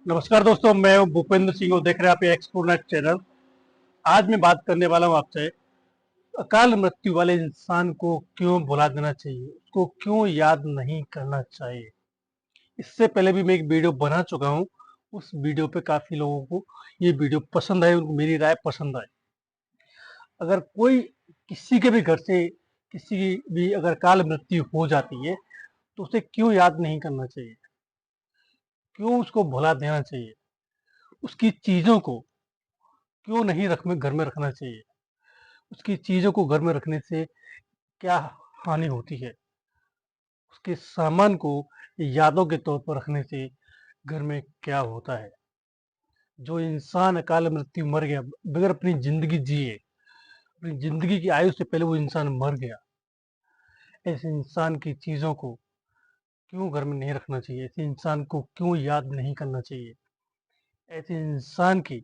नमस्कार दोस्तों, मैं हूं भूपेंद्र सिंह और देख रहे हैं आप एक्सप्लोरर चैनल। आज मैं बात करने वाला हूं आपसे अकाल मृत्यु वाले इंसान को क्यों भुला देना चाहिए, उसको क्यों याद नहीं करना चाहिए। इससे पहले भी मैं एक वीडियो बना चुका हूं। उस वीडियो पे काफी लोगों को ये वीडियो पसंद आई, उनको मेरी राय पसंद आई। अगर कोई किसी के भी घर से किसी की भी अगर काल मृत्यु हो जाती है तो उसे क्यों याद नहीं करना चाहिए, क्यों उसको भुला देना चाहिए, उसकी चीजों को क्यों नहीं घर में रखना चाहिए, उसकी चीज़ों को घर में रखने से क्या हानि होती है, उसके सामान को यादों के तौर पर रखने से घर में क्या होता है। जो इंसान अकाल मृत्यु मर गया बगैर अपनी ज़िंदगी जिए, अपनी ज़िंदगी की आयु से पहले वो इंसान मर गया, ऐसे इंसान की चीज़ों को क्यों घर में नहीं रखना चाहिए, ऐसे इंसान को क्यों याद नहीं करना चाहिए, ऐसे इंसान की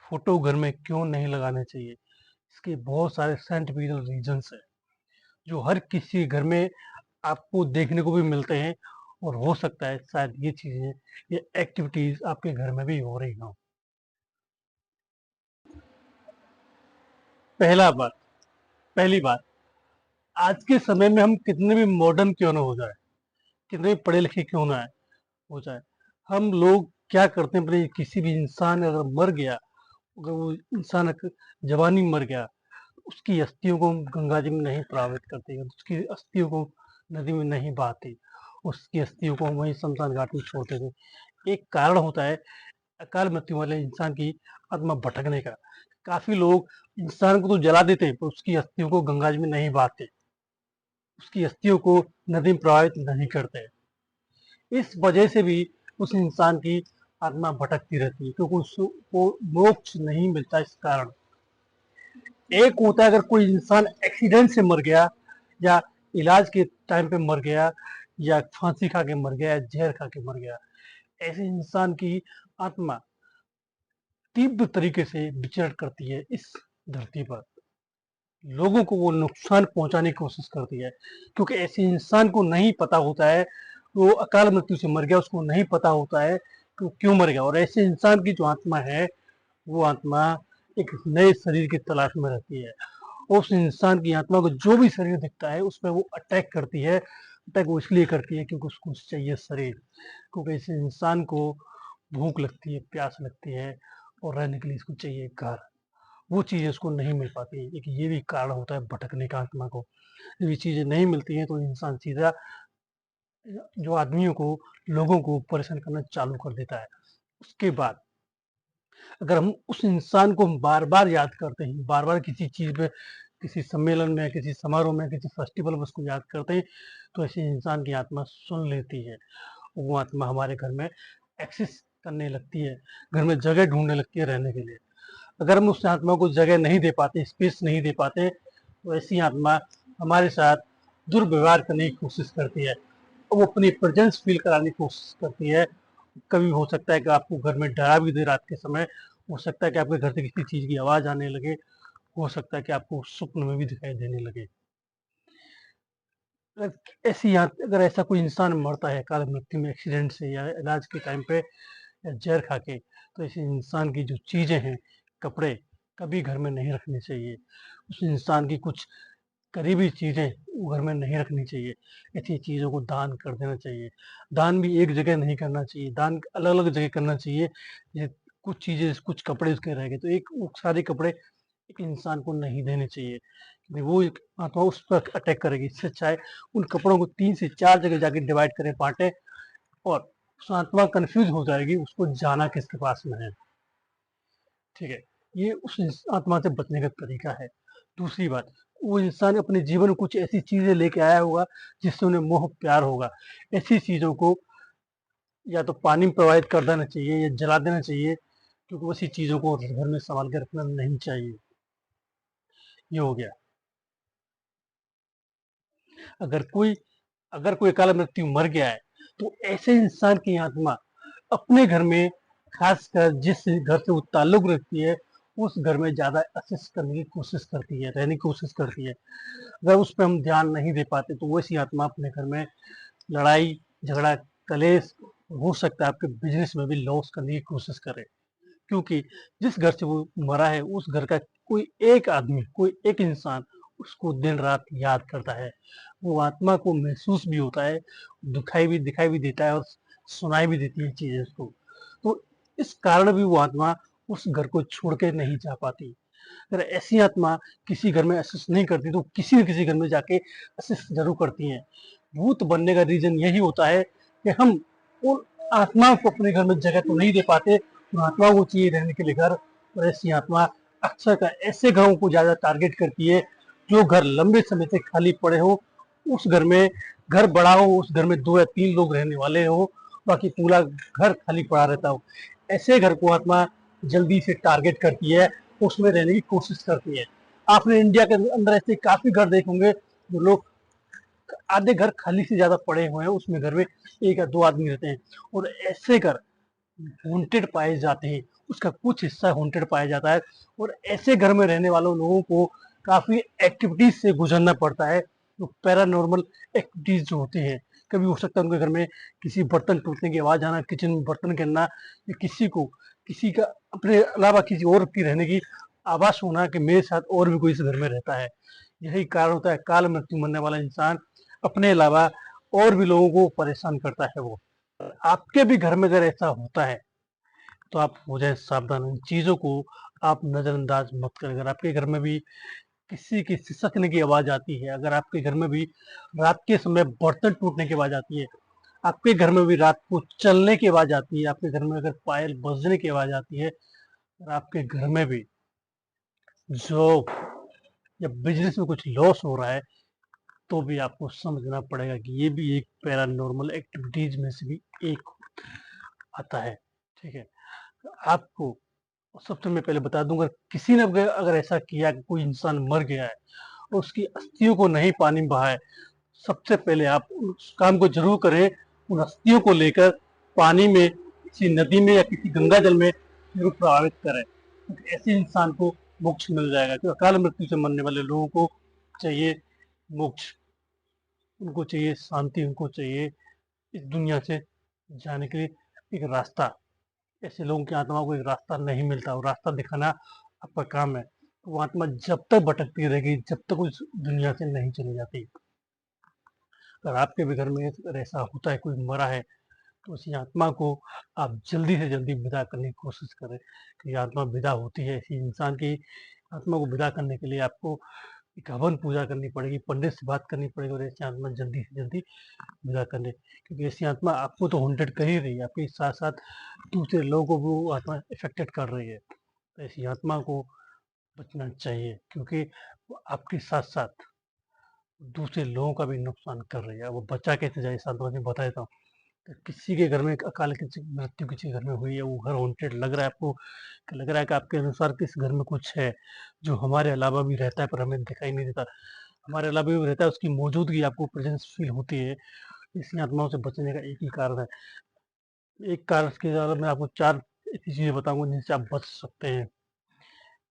फ़ोटो घर में क्यों नहीं लगाना चाहिए। इसके बहुत सारे साइंटिफिकल रीज़न्स हैं, जो हर किसी के घर में आपको देखने को भी मिलते हैं और हो सकता है शायद ये चीज़ें, ये एक्टिविटीज़ आपके घर में भी हो रही हों। पहला बात पहली बात, आज के समय में हम कितने भी मॉडर्न क्यों ना हो जाए, कितने भी पढ़े लिखे क्यों ना हो जाए, हम लोग क्या करते हैं, अपने किसी भी इंसान अगर मर गया, अगर वो इंसान जवानी मर गया, उसकी अस्थियों को हम गंगा जी में नहीं प्रवाहित करते, उसकी अस्थियों को नदी में नहीं बहाते, उसकी अस्थियों को हम वहीं शमशान घाट में छोड़ देते। एक कारण होता है अकाल मृत्यु वाले इंसान की आत्मा भटकने का। काफी लोग इंसान को तो जला देते हैं पर उसकी अस्थियों को गंगा जी में नहीं बहाते, उसकी अस्थियों को नदी में प्रवाहित नहीं करते। इस वजह से भी उस इंसान की आत्मा भटकती रहती है, क्योंकि उसको मोक्ष नहीं मिलता। इस कारण एक होता है, अगर कोई इंसान एक्सीडेंट से मर गया, या इलाज के टाइम पे मर गया, या फांसी खा के मर गया, या जहर खा के मर गया, ऐसे इंसान की आत्मा तीव्र तरीके से विचरण करती है इस धरती पर, लोगों को वो नुकसान पहुंचाने की कोशिश करती है, क्योंकि ऐसे इंसान को नहीं पता होता है वो अकाल मृत्यु से मर गया, उसको नहीं पता होता है कि वो क्यों मर गया। और ऐसे इंसान की जो आत्मा है, वो आत्मा एक नए शरीर की तलाश में रहती है। उस इंसान की आत्मा को जो भी शरीर दिखता है उस पर वो अटैक करती है। अटैक वो इसलिए करती है क्योंकि उसको चाहिए शरीर, क्योंकि इस इंसान को भूख लगती है, प्यास लगती है, और रहने के लिए इसको चाहिए घर। वो चीज़ें उसको नहीं मिल पाती। एक ये भी कारण होता है भटकने का आत्मा को। जब ये चीज़ें नहीं मिलती हैं तो इंसान सीधा जो आदमियों को, लोगों को परेशान करना चालू कर देता है। उसके बाद अगर हम उस इंसान को हम बार-बार याद करते हैं, बार-बार किसी चीज़ पे, किसी सम्मेलन में, किसी समारोह में, किसी फेस्टिवल में उसको याद करते हैं, तो ऐसे इंसान की आत्मा सुन लेती है। वो आत्मा हमारे घर में एक्सेस करने लगती है, घर में जगह ढूँढने लगती है रहने के लिए। अगर हम उस आत्मा को जगह नहीं दे पाते, स्पेस नहीं दे पाते, तो ऐसी आत्मा हमारे साथ दुर्व्यवहार करने की कोशिश करती है। वो अपनी प्रेजेंस फील कराने की कोशिश करती है। कभी हो सकता है कि आपको घर में डरा भी दे रात के समय, हो सकता है कि आपके घर से किसी चीज़ की आवाज़ आने लगे, हो सकता है कि आपको स्वप्न में भी दिखाई देने लगे। अगर ऐसा कोई इंसान मरता है अकाल मृत्यु में, एक्सीडेंट से या इलाज के टाइम पे, या जहर खा के, तो ऐसे इंसान की जो चीज़ें हैं, कपड़े, कभी घर में नहीं रखने चाहिए। उस इंसान की कुछ करीबी चीज़ें वो घर में नहीं रखनी चाहिए। ऐसी चीज़ों को दान कर देना चाहिए। दान भी एक जगह नहीं करना चाहिए, दान अलग-अलग जगह करना चाहिए। ये कुछ चीज़ें, कुछ कपड़े उसके रह गए, तो एक वो सारे कपड़े एक इंसान को नहीं देने चाहिए, क्योंकि वो एक आत्मा उस पर अटैक करेगी। इससे अच्छा है उन कपड़ों को 3 से 4 जगह जाके डिवाइड करें, बाँटें, और उस आत्मा कन्फ्यूज़ हो जाएगी, उसको जाना किसके पास में है। ठीक है? ये उस आत्मा से बचने का तरीका है। दूसरी बात, वो इंसान अपने जीवन में कुछ ऐसी चीज़ें लेके आया होगा जिससे उन्हें मोह प्यार होगा। ऐसी चीज़ों को या तो पानी में प्रवाहित कर देना चाहिए या जला देना चाहिए, क्योंकि वैसी चीज़ों को घर में सँभाल के रखना नहीं चाहिए। ये हो गया। अगर कोई अगर कोई अकाल मृत्यु मर गया है, तो ऐसे इंसान की आत्मा अपने घर में, खासकर जिस घर से वो ताल्लुक़ रखती है, उस घर में ज़्यादा एक्सेस करने की कोशिश करती है, रहने की कोशिश करती है। अगर उस पे हम ध्यान नहीं दे पाते, तो वैसी आत्मा अपने घर में लड़ाई, झगड़ा, कलेश हो सकता है आपके बिजनेस में भी लॉस करने की कोशिश करे, क्योंकि जिस घर से वो मरा है उस घर का कोई एक आदमी, कोई एक इंसान उसको दिन रात याद करता है। वो आत्मा को महसूस भी होता है, दिखाई भी देता है और सुनाई भी देती है चीजें उसको। तो इस कारण भी वो आत्मा उस घर को छोड़ के नहीं जा पाती। अगर ऐसी आत्मा किसी घर में असिस्ट नहीं करती तो किसी न किसी घर में जाके असिस्ट जरूर करती हैं। भूत बनने का रीजन यही होता है कि हम उन आत्माओं को अपने घर में जगह तो नहीं दे पाते, उन आत्माओं को चाहिए रहने के लिए घर। और ऐसी आत्मा अक्सर का ऐसे घरों को ज्यादा टारगेट करती है जो घर लंबे समय से खाली पड़े हो, उस घर में घर बड़ा हो, उस घर में 2 या 3 लोग रहने वाले हो, बाकी पूरा घर खाली पड़ा रहता हो। ऐसे घर को आत्मा जल्दी से टारगेट करती है, उसमें रहने की कोशिश करती है। आपने इंडिया के अंदर ऐसे काफी घर देखे होंगे जो लोग आधे घर खाली से ज्यादा पड़े हुए हैं, उसमें घर में 1 या 2 आदमी रहते हैं, और ऐसे घर हॉन्टेड पाए जाते हैं, उसका कुछ हिस्सा हॉन्टेड पाया जाता है। और ऐसे घर में रहने वालों लोगों को काफी एक्टिविटीज से गुजरना पड़ता है, जो पैरानॉर्मल एक्टिविटीज जो होती हैं। कभी हो सकता है उनके घर में किसी बर्तन टूटने की आवाज आना, किचन में बर्तन गिरना, या किसी का अपने अलावा किसी और की रहने की आवाज होना कि मेरे साथ और भी कोई इस घर में रहता है। यही कारण होता है काल मृत्यु मरने वाला इंसान अपने अलावा और भी लोगों को परेशान करता है वो। आपके भी घर में अगर ऐसा होता है तो आप हो जाए सावधान, इन चीजों को आप नजरअंदाज मत करें। अगर आपके घर में भी किसी की सिसकने की आवाज आती है, अगर आपके घर में भी रात के समय बर्तन टूटने की आवाज आती है, आपके घर में भी रात को चलने की आवाज आती है, आपके घर में अगर पायल बजने की आवाज आती है, और आपके घर में भी जॉब या बिजनेस में कुछ लॉस हो रहा है, तो भी आपको समझना पड़ेगा कि ये भी एक पैरानॉर्मल एक्टिविटीज में से भी एक आता है। ठीक है, तो आपको सबसे मैं पहले बता दूंगा, किसी ने अगर ऐसा किया कि कोई इंसान मर गया है और उसकी अस्थियों को नहीं पानी में बहाए, सबसे पहले आप उस काम को जरूर करें, उन अस्थियों को लेकर पानी में, किसी नदी में या किसी गंगा जल में जरूर प्रभावित करें, क्योंकि ऐसे इंसान को मोक्ष मिल जाएगा। क्योंकि अकाल मृत्यु से मरने वाले लोगों को चाहिए मोक्ष, उनको चाहिए शांति, उनको चाहिए इस दुनिया से जाने के लिए एक रास्ता। ऐसे लोगों की आत्माओं को एक रास्ता नहीं मिलता, और रास्ता दिखाना आपका काम है। तो वो आत्मा जब तक भटकती रहेगी, जब तक उस दुनिया से नहीं चली जाती। अगर आपके भी घर में अगर ऐसा होता है, कोई मरा है, तो उसी आत्मा को आप जल्दी से जल्दी विदा करने की कोशिश करें। कि आत्मा विदा होती है, ऐसी इंसान की आत्मा को विदा करने के लिए आपको एक हवन पूजा करनी पड़ेगी, पंडित से बात करनी पड़ेगी, और ऐसी आत्मा जल्दी से जल्दी विदा करने। क्योंकि ऐसी आत्मा आपको तो हॉन्टेड कर ही रही है, आपके साथ साथ दूसरे लोगों को भी वो आत्मा इफेक्टेड कर रही है। तो ऐसी आत्मा को बचना चाहिए, क्योंकि वो आपके साथ साथ दूसरे लोगों का भी नुकसान कर रही है। वो बच्चा कैसे जाए, सांत्वना में बता देता हूँ। तो किसी के घर में एक अकाल की मृत्यु किसी घर में हुई है, वो घर हॉन्टेड लग रहा है आपको, कि लग रहा है कि आपके अनुसार किस घर में कुछ है जो हमारे अलावा भी रहता है पर हमें दिखाई नहीं देता। हमारे अलावा भी रहता है, उसकी मौजूदगी आपको प्रेजेंस फील होती है। इसी आत्माओं से बचने का एक ही कारण है। एक कारण के अलावा मैं आपको 4 ऐसी चीजें बताऊंगा जिनसे आप बच सकते हैं।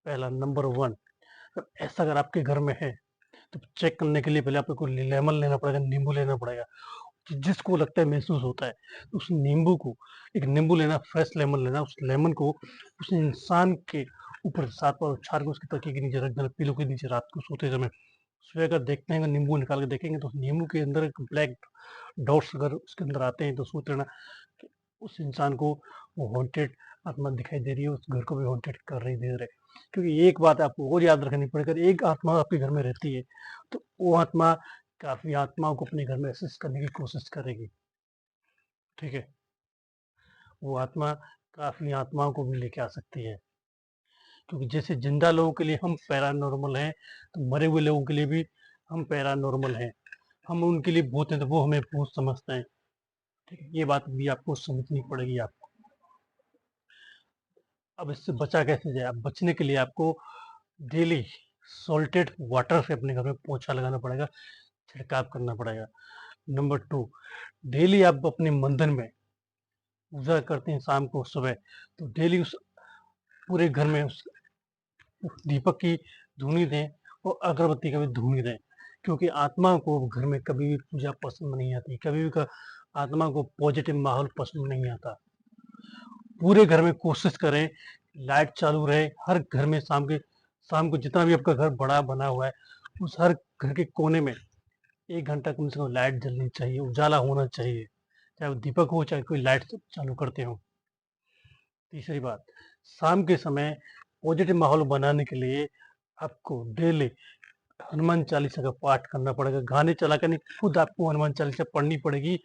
पहला, नंबर 1, ऐसा अगर आपके घर में है तो चेक करने के लिए पहले आपको लेमन लेना पड़ेगा, नींबू लेना पड़ेगा। जिसको लगता है, महसूस होता है, तो उस नींबू को, एक नींबू लेना, फ्रेश लेमन लेना, उस लेमन को उस इंसान के ऊपर 7 बार उछाल के उसके तकिए के नीचे रख देना, पिलो के नीचे, रात को सोते समय। सुबह अगर देखते हैं, नींबू निकाल के देखेंगे तो नींबू के अंदर एक ब्लैक डॉट्स अगर उसके अंदर आते हैं, तो सोच लेना कि उस इंसान को वो हॉन्टेड आत्मा दिखाई दे रही है, उस घर को भी हॉन्टेड कर रही दे रहे। क्योंकि एक बात आपको और याद रखनी पड़ेगी, अगर एक आत्मा आपके घर में रहती है तो वो आत्मा काफी आत्माओं को अपने घर में असिस्ट करने की कोशिश करेगी। ठीक है, वो आत्मा काफी आत्माओं को भी लेके आ सकती है। क्योंकि जैसे जिंदा लोगों के लिए हम पैरानॉर्मल हैं, तो मरे हुए लोगों के लिए भी हम पैरानॉर्मल हैं। हम उनके लिए भूत हैं तो वो हमें भूत समझते हैं। ठीक है, ये बात भी आपको समझनी पड़ेगी आपको। अब इससे बचा कैसे जाए? अब बचने के लिए आपको डेली सॉल्टेड वाटर से अपने घर में पोछा लगाना पड़ेगा, छिड़काव करना पड़ेगा। नंबर 2, डेली आप अपने मंदिर में पूजा करते हैं शाम को, सुबह, तो डेली उस पूरे घर में उस दीपक की धूनी दें और अगरबत्ती का भी धूनी दें। क्योंकि आत्मा को घर में कभी भी पूजा पसंद नहीं आती, कभी भी आत्मा को पॉजिटिव माहौल पसंद नहीं आता। पूरे घर में कोशिश करें लाइट चालू रहे, हर घर में शाम को जितना भी आपका घर बड़ा बना हुआ है, उस हर घर के कोने में 1 घंटा कम से कम लाइट जलनी चाहिए, उजाला होना चाहिए, चाहे वो दीपक हो, चाहे कोई लाइट चालू करते हो। तीसरी बात, शाम के समय पॉजिटिव माहौल बनाने के लिए आपको डेली हनुमान चालीसा का पाठ करना पड़ेगा। गाने चला कर नहीं, खुद आपको हनुमान चालीसा पढ़नी पड़ेगी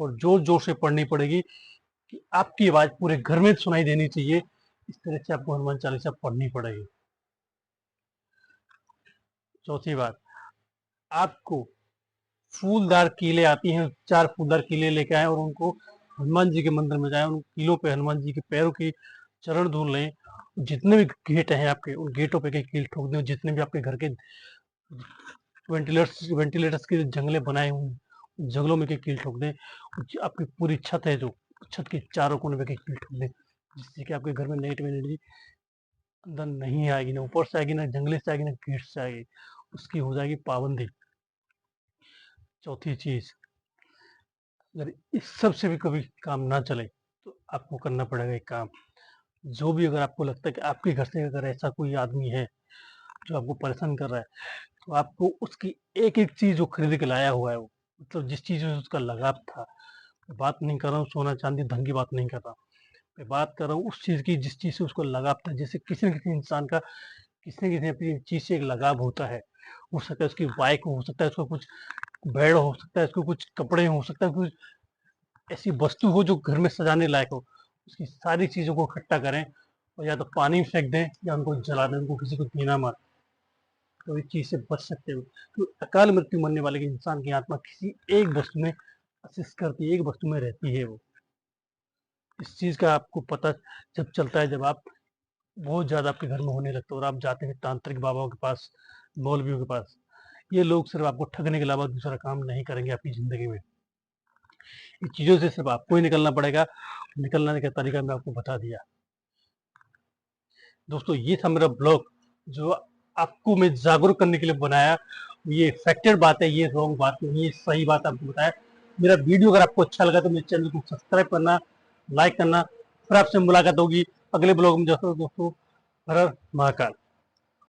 और जोर-जोर से पढ़नी पड़ेगी कि आपकी आवाज़ पूरे घर में सुनाई देनी चाहिए। इस तरह से आपको हनुमान चालीसा पढ़नी पड़ेगी। चौथी बात, आपको फूलदार कीले आती हैं, 4 फूलदार कीले लेके आएँ और उनको हनुमान जी के मंदिर में जाएँ, उन कीलों पे हनुमान जी के पैरों की चरण धुल लें। जितने भी गेट हैं आपके, उन गेटों पे एक कील ठोक दें। जितने भी आपके घर के वेंटिलेटर्स के जंगले बनाए हुए हैं, उन जंगलों में एक कील ठोक दें। आपकी पूरी छत है जो, छत के चारों कोने में एक कील ठोक दें, जिससे कि आपके घर में नेगेटिव एनर्जी अंदर नहीं आएगी, ना ऊपर से आएगी, ना जंगले से आएगी, ना गेट से आएगी। उसकी हो जाएगी पाबंदी। चौथी चीज़, अगर इस सब से भी कभी काम ना चले तो आपको करना पड़ेगा एक काम, जो भी अगर आपको लगता है कि आपके घर से अगर ऐसा कोई आदमी है जो आपको परेशान कर रहा है, तो आपको उसकी एक-एक चीज़ जो खरीद के लाया हुआ है वो, मतलब जिस चीज़ में उसका लगाव था, मैं बात नहीं कर रहा हूँ सोना-चांदी, धन की बात नहीं कर रहा। मैं बात कर रहा हूँ उस चीज़ की जिस चीज़ से उसको लगाव था। जैसे किसी न किसी इंसान का किसी न किसी अपनी चीज़ से एक लगाव होता है। हो सकता है उसकी बाइक हो सकता है उसका कुछ बेड हो सकता है, उसके कुछ कपड़े हो सकता है, कुछ ऐसी वस्तु हो जो घर में सजाने लायक हो। उसकी सारी चीज़ों को इकट्ठा करें और या तो पानी में फेंक दें या उनको जला दें, उनको किसी को देना मत। तो इस चीज़ से बच सकते हो। तो अकाल मृत्यु मरने वाले के इंसान की आत्मा किसी एक वस्तु में असिस्ट करती है, एक वस्तु में रहती है वो। इस चीज़ का आपको पता जब चलता है, जब आप बहुत ज़्यादा आपके घर में होने लगता है और आप जाते हैं तांत्रिक बाबाओं के पास, मौलवियों के पास। ये लोग सिर्फ़ आपको ठगने के अलावा दूसरा काम नहीं करेंगे आपकी ज़िंदगी में। इन चीज़ों से सिर्फ़ आपको ही निकलना पड़ेगा। निकलने का तरीका मैं आपको बता दिया। दोस्तों ये था मेरा ब्लॉग जो आपको मैं जागरूक करने के लिए बनाया। ये फैक्टेड बात है, ये रॉन्ग बात नहीं है, सही बात आपको बताया। मेरा वीडियो अगर आपको अच्छा लगा तो मेरे चैनल को सब्सक्राइब करना, लाइक करना। फिर आपसे मुलाकात होगी अगले ब्लॉग में। दोस्तों हर हर महाकाल।